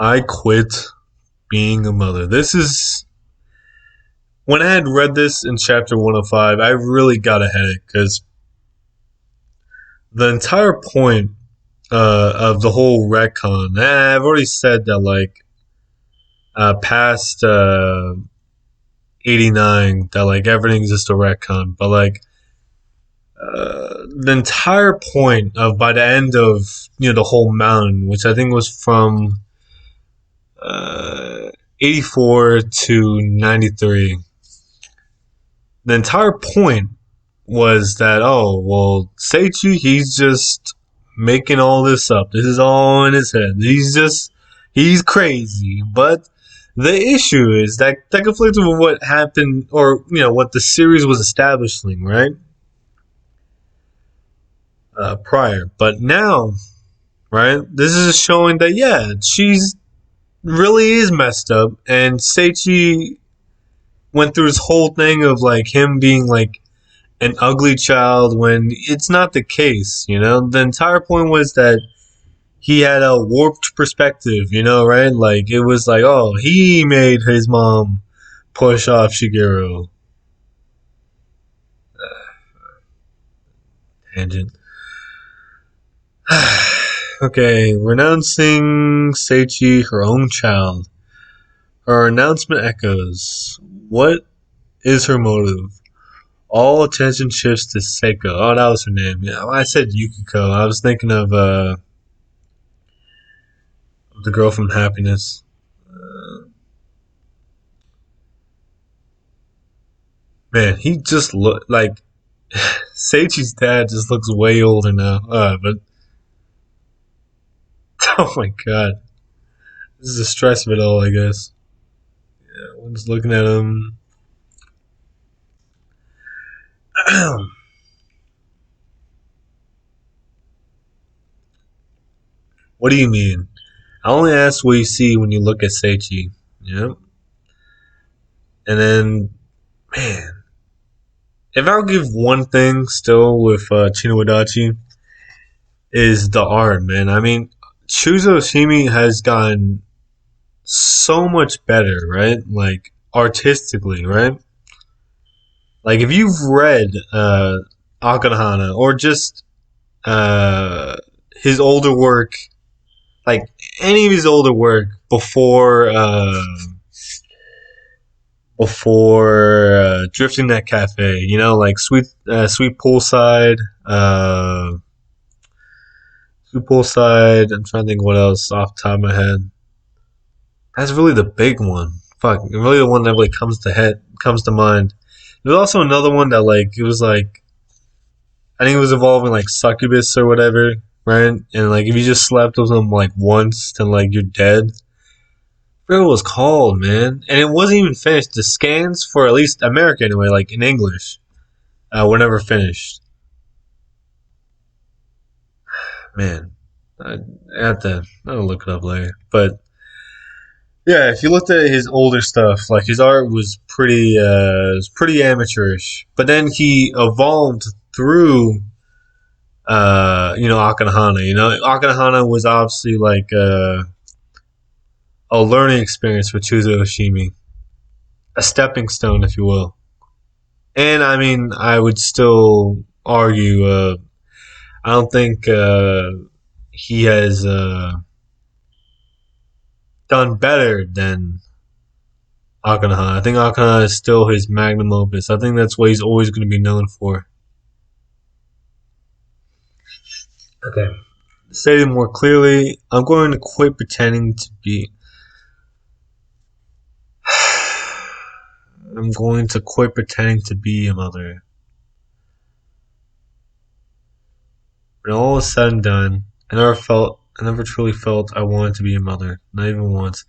I quit being a mother. This is when I had read this in chapter 105, I really got a headache because the entire point of the whole retcon, I've already said that like past 89 that like everything's just a retcon, but like the entire point of by the end of the whole mountain, which I think was from uh, 84 to 93. The entire point was that, oh, well, Seichi, he's just making all this up. This is all in his head. He's crazy. But the issue is that conflicts with what happened, or, what the series was establishing, right? Prior. But now, right, this is showing that, yeah, she's really is messed up, and Seichi went through his whole thing of like him being like an ugly child when it's not the case. The entire point was that he had a warped perspective, right? Like it was like, oh, he made his mom push off Shigeru. Tangent. Okay, renouncing Seichi, her own child. Her announcement echoes. What is her motive? All attention shifts to Seiko. Oh, that was her name. Yeah, I said Yukiko. I was thinking of the girl from Happiness. Man, he just look like Seichi's dad just looks way older now. But oh my god, this is the stress of it all, I guess. Yeah, I'm just looking at him. What do you mean? I only ask what you see when you look at Seichi. Yep. And then, man, if I'll give one thing still with Chino Wadachi, is the art, man. I mean, Shuzo Shimi has gotten so much better, right? Like, artistically, right? Like, if you've read Akanohana or just uh, his older work, like any of his older work before drifting that cafe, like sweet poolside, sweet poolside. I'm trying to think what else off the top of my head. That's really the big one. Fuck, really the one that really comes to mind. There's also another one that like it was like I think it was involving like succubus or whatever, right? And like if you just slept with them like once, then like you're dead. I forget what it was called, man. And it wasn't even finished. The scans for at least America anyway, like in English, were never finished. Man, I have to I'll look it up later. But yeah, if you looked at his older stuff, like his art was pretty amateurish. But then he evolved through Akanohana. Akanohana was obviously like a learning experience for Chuzo Oshimi, a stepping stone, if you will. And I mean, I would still argue. I don't think he has done better than Akanohana. I think Akanohana is still his magnum opus. I think that's what he's always going to be known for. Okay. Stated more clearly, I'm going to quit pretending to be. I'm going to quit pretending to be a mother. When all is said and done, I never truly felt I wanted to be a mother. Not even once.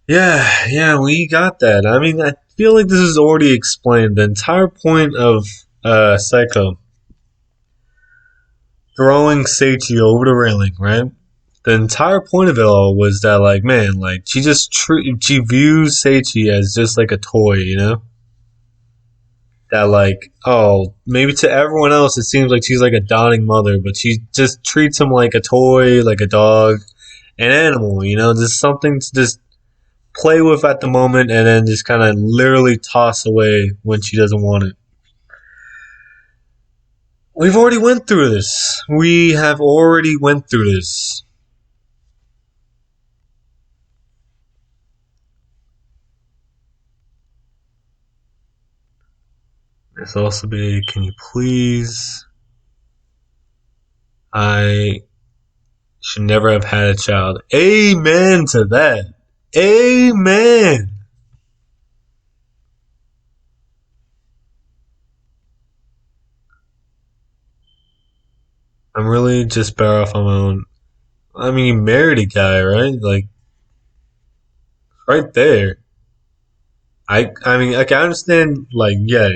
Yeah, we got that. I mean, I feel like this is already explained. The entire point of Psycho throwing Seichi over the railing, right? The entire point of it all was that, like, man, like she views Seichi as just like a toy. That like, oh, maybe to everyone else it seems like she's like a dawning mother, but she just treats him like a toy, like a dog, an animal, just something to just play with at the moment and then just kind of literally toss away when she doesn't want it. We've already went through this. We have already went through this. It's also be, can you please? I should never have had a child. Amen to that. Amen. I'm really just better off on my own. I mean, you married a guy, right? Like, right there. I mean, like, I understand, like, yeah,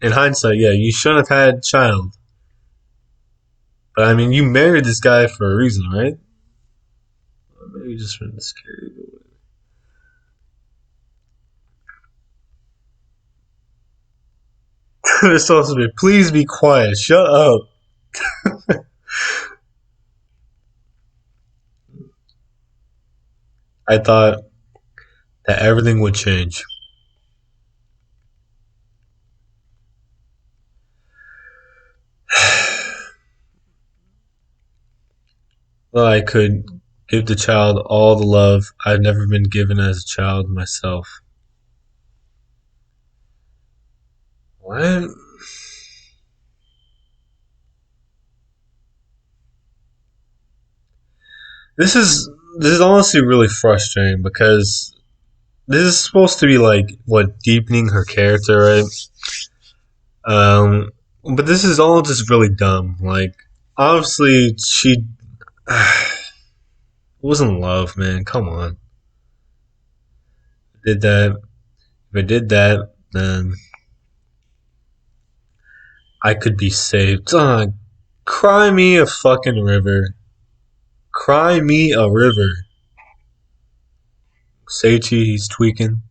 in hindsight, yeah, you shouldn't have had a child. But I mean, you married this guy for a reason, right? Or maybe just from the scary. It's supposed to be, please be quiet. Shut up. I thought that everything would change. Well, I could give the child all the love I've never been given as a child myself. What? This is this is honestly really frustrating because this is supposed to be like what deepening her character, right? Um, but this is all just really dumb. Like, obviously, she wasn't love, man. Come on, did that? If I did that, then I could be saved. Cry me a fucking river. Cry me a river. Seichi, he's tweaking.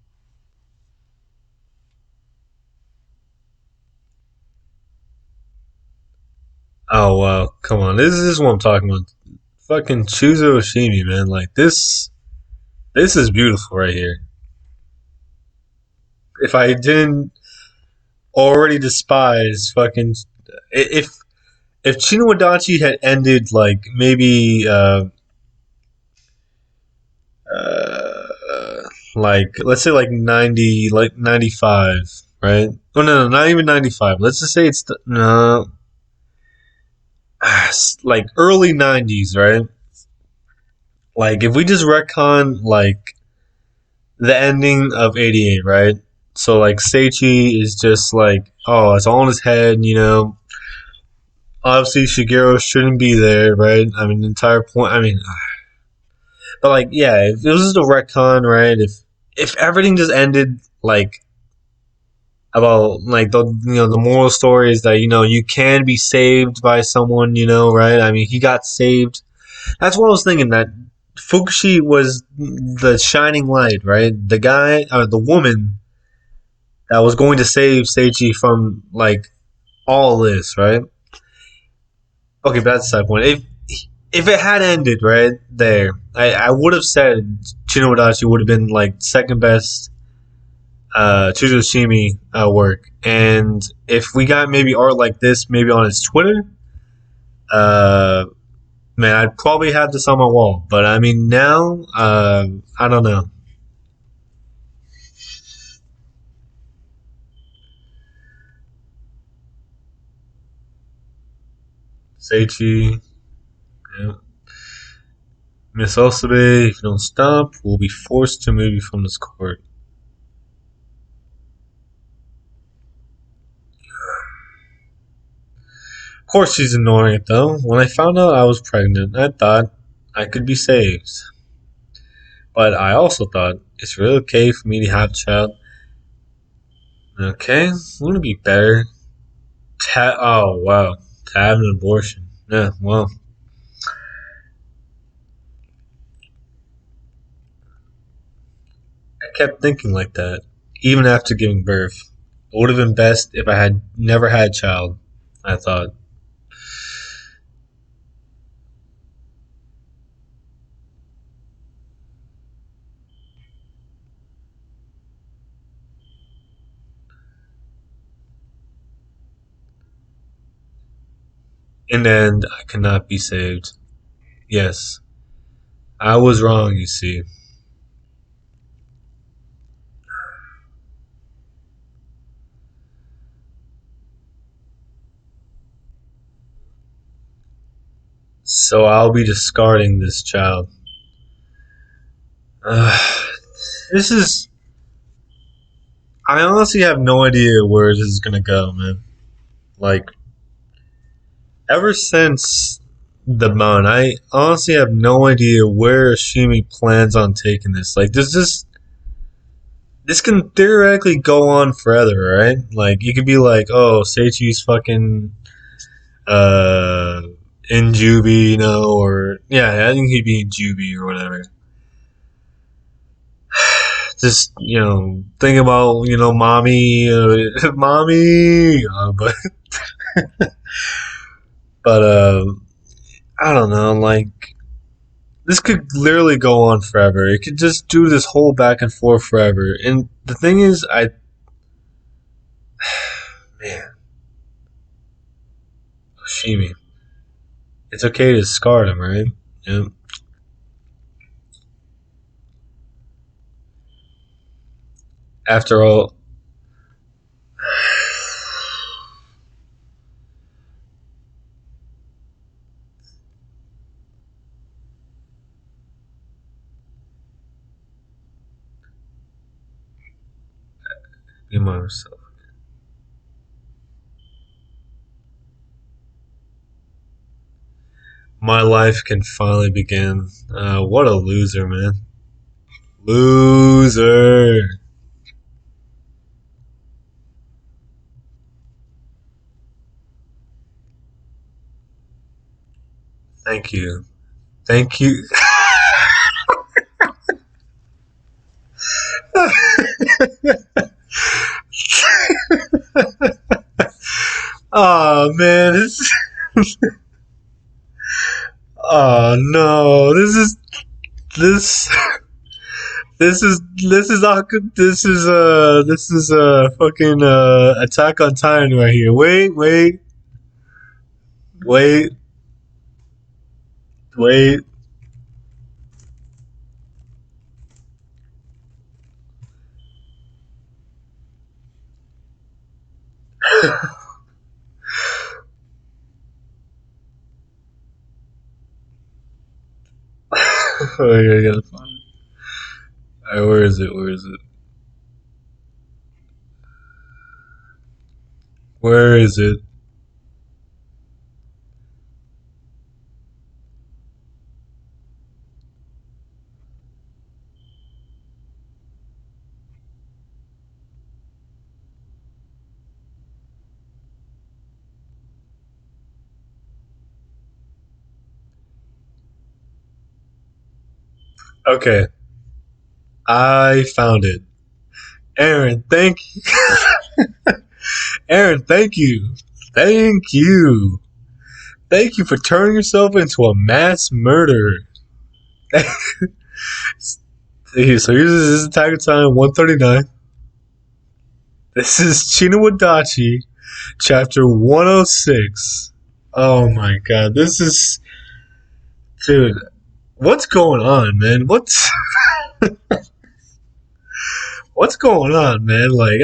Oh wow, come on. This is what I'm talking about. Fucking Chuzo Oshimi, man. Like this is beautiful right here. If I didn't already despise fucking if Chino Wadachi had ended like maybe like let's say like 90 like 95, right? Oh no, not even 95. Let's just say it's no like early 90s, right? Like if we just retcon like the ending of 88, right? So like Seichi is just like, oh, it's all in his head. Obviously Shigeru shouldn't be there, right? I mean, the entire point. I mean, but like, yeah, if it was just a retcon, right? If everything just ended like about like the moral story is that you can be saved by someone, right? I mean, he got saved. That's what I was thinking. That Fukushi was the shining light, right? The guy or the woman that was going to save Seichi from like all this, right? Okay, but that's the side point. If it had ended right there, I would have said Chino Wadachi would have been like second best Tsuzushimi work. And if we got maybe art like this, maybe on his Twitter, uh, man, I'd probably have this on my wall. But I mean, now, I don't know. Seichi, yeah. Miss Osabe, if you don't stop, we'll be forced to move you from this court. Of course, she's ignoring it though. When I found out I was pregnant, I thought I could be saved. But I also thought it's really okay for me to have a child. Okay, wouldn't it be better? Oh wow, to have an abortion. Yeah, well, I kept thinking like that, even after giving birth. It would have been best if I had never had a child. I thought. In the end, I cannot be saved. Yes, I was wrong, you see. So I'll be discarding this child. Uh, this is. I honestly have no idea where this is gonna go, man. Like, ever since the Mon, I honestly have no idea where Ashimi plans on taking this. Like, this can theoretically go on forever, right? Like, you could be like, oh, Seichi's fucking uh in juvie, or yeah, I think he'd be in juvie or whatever. Just think about mommy, mommy, but I don't know, like this could literally go on forever. It could just do this whole back and forth forever. And the thing is, man, Shimi, it's okay to discard him, right? Yeah. After all, be myself. My life can finally begin. What a loser, man. Loser. Thank you. Thank you. Oh man, oh no, this this is fucking Attack on Titan right here. Wait, wait. I gotta find it. Alright, where is it? Where is it? Where is it? Okay, I found it. Aaron, thank you. Aaron, thank you. Thank you. Thank you for turning yourself into a mass murderer. So here's this is Attack on Titan 139. This is Wadachi, chapter 106. Oh my god, this is. Dude, what's going on, man? What's going on, man? Like,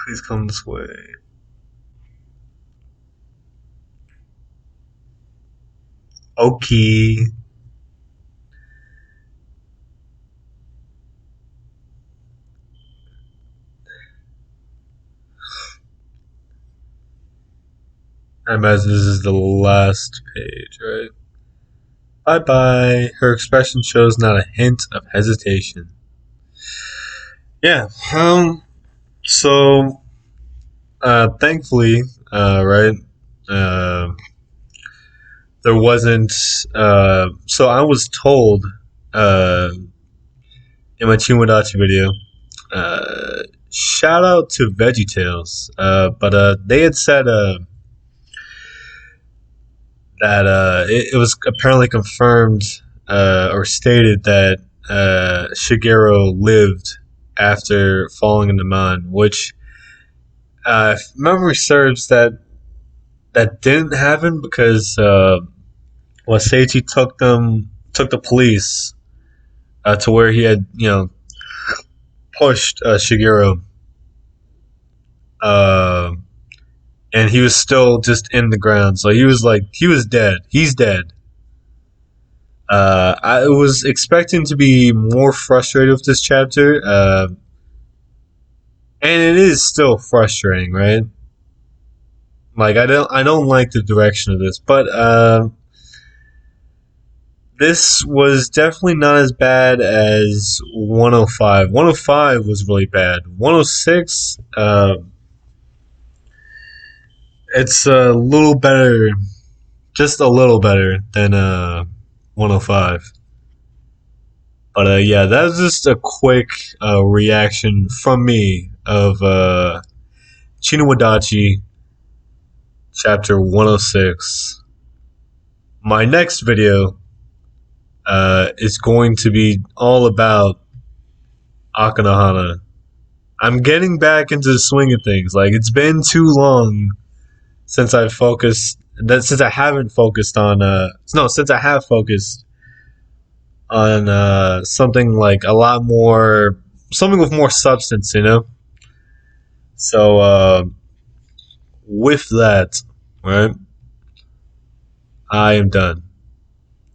please come this way. Okay. I imagine this is the last page, right? Bye bye. Her expression shows not a hint of hesitation. Yeah. So, thankfully, right. Uh, there wasn't. So I was told in my Chinwadachi video. Shout out to VeggieTales, but they had said that it was apparently confirmed or stated that Shigeru lived after falling in the mine, which, if memory serves, that didn't happen because Seiichi took the police to where he had pushed Shigeru, uh, and he was still just in the ground. So he was dead. He's dead. I was expecting to be more frustrated with this chapter, and it is still frustrating, right? Like I don't like the direction of this, but this was definitely not as bad as 105. 105 was really bad. 106, it's a little better, just a little better than 105. But yeah, that was just a quick reaction from me of Wadachi chapter 106. My next video is going to be all about Akanohana. I'm getting back into the swing of things. Like, it's been too long since I focused that since I haven't focused on no since I have focused on something like a lot more, something with more substance, you know. So with that, right, I am done.